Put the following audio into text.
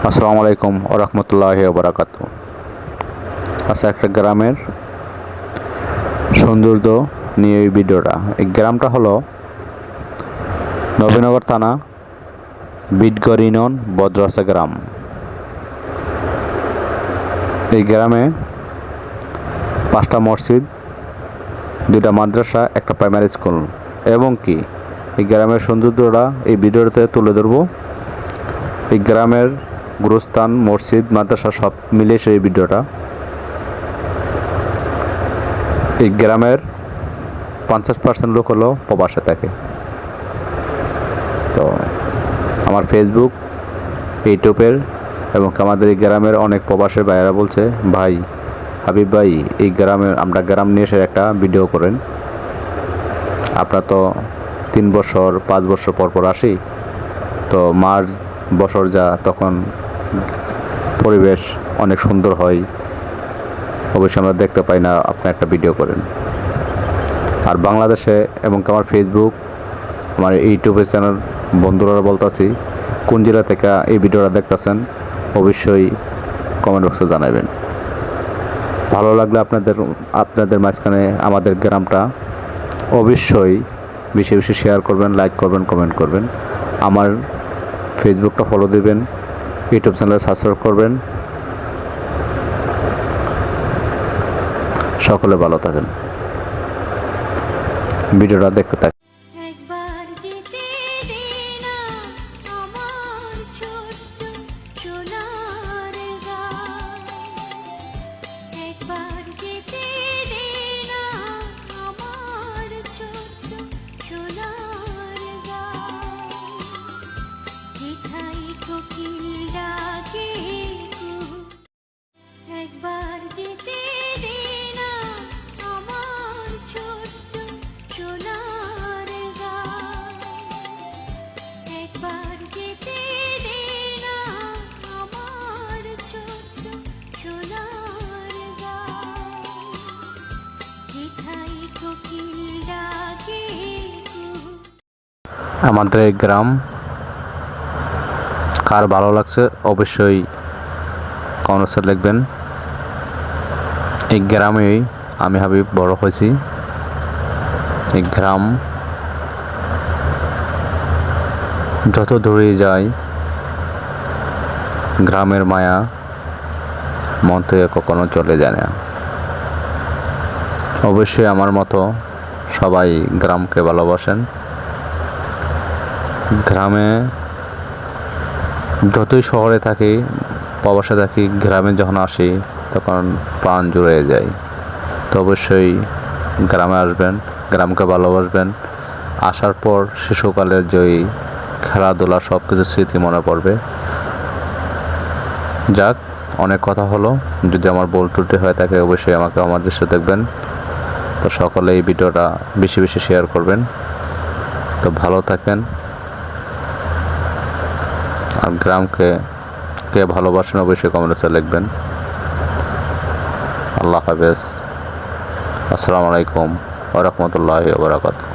আসসালামু আলাইকুম ওয়া রাহমাতুল্লাহি ওয়া বারাকাতুহু। আচ্ছা, একটা গ্রামের সৌন্দর্য নিয়ে এই ভিডিওটা। এই গ্রামটা হলো নবীনগর থানা, বিটগড় ইউনিয়ন, বদরসা গ্রাম। এই গ্রামে 5টা মসজিদ, 2টা মাদ্রাসা, একটা প্রাইমারি স্কুল এবং কি এই গ্রামের সৌন্দর্যটা এই ভিডিওতে তুলে ধরব। এই গ্রামের গুরুস্থান, মসজিদ, মাদ্রাসা সব মিলে সেই ভিডিওটা। এই গ্রামের 50% লোক হলো প্রবাসে থাকে। তো আমার ফেসবুক, ইউটিউবের এবং আমাদের এই গ্রামের অনেক প্রবাসের ভাইয়েরা বলছে, ভাই হাবিব ভাই, এই গ্রামের আমরা গ্রাম নিয়ে এসে একটা ভিডিও করেন। আপনারা তো 3 বছর 5 বছর পর পর আসি, তো মার্চ বছর যা তখন পরিবেশ অনেক সুন্দর হয়, অবশ্যই আমরা দেখতে পাই না, আপনি একটা ভিডিও করেন। আর বাংলাদেশে এবং আমার ফেসবুক, আমার ইউটিউবের চ্যানেল বন্ধুরা বলতেছি, কোন জেলা থেকে এই ভিডিওটা দেখতেছেন অবশ্যই কমেন্ট বক্সে জানাবেন। ভালো লাগলে আপনাদের মাঝখানে আমাদের গ্রামটা অবশ্যই বেশি বেশি শেয়ার করবেন, লাইক করবেন, কমেন্ট করবেন। আমার ফেসবুকটা ফলো দিবেন, ইউটিউব চ্যানেলে সাবস্ক্রাইব করবেন। সকলে ভালো থাকেন, ভিডিওটা দেখতে থাকেন। আমাদের এই গ্রাম কার ভালো লাগছে অবশ্যই কমেন্টে লিখবেন। এই গ্রামেই আমি হাবিব বড় হয়েছি। এই গ্রাম যত দূরে যাই, গ্রামের মায়া মন থেকে কখনো চলে যায় না। অবশ্যই আমার মতো সবাই গ্রামকে ভালোবাসেন। গ্রামে যতই শহরে থাকি, প্রবাসে থাকি, গ্রামে যখন আসি তখন প্রাণ জুড়ে যায়। তো অবশ্যই গ্রামে আসবেন, গ্রামকে ভালোবাসবেন। আসার পর শিশুকালের যেই খেলাধুলা সব কিছু স্মৃতি মনে পড়বে। যাক, অনেক কথা হলো, যদি আমার ভুল ত্রুটি হয়ে থাকে অবশ্যই আমাকে আমার দৃশ্য দেখবেন। তো সকলে এই ভিডিওটা বেশি বেশি শেয়ার করবেন। তো ভালো থাকেন। আর গ্রামকে কে ভালোবাসেন অবশ্যই কমেন্টে লিখবেন। আল্লাহ হাফেজ। আসসালামু আলাইকুম ওয়া রাহমাতুল্লাহি ওয়া বারাকাতুহু।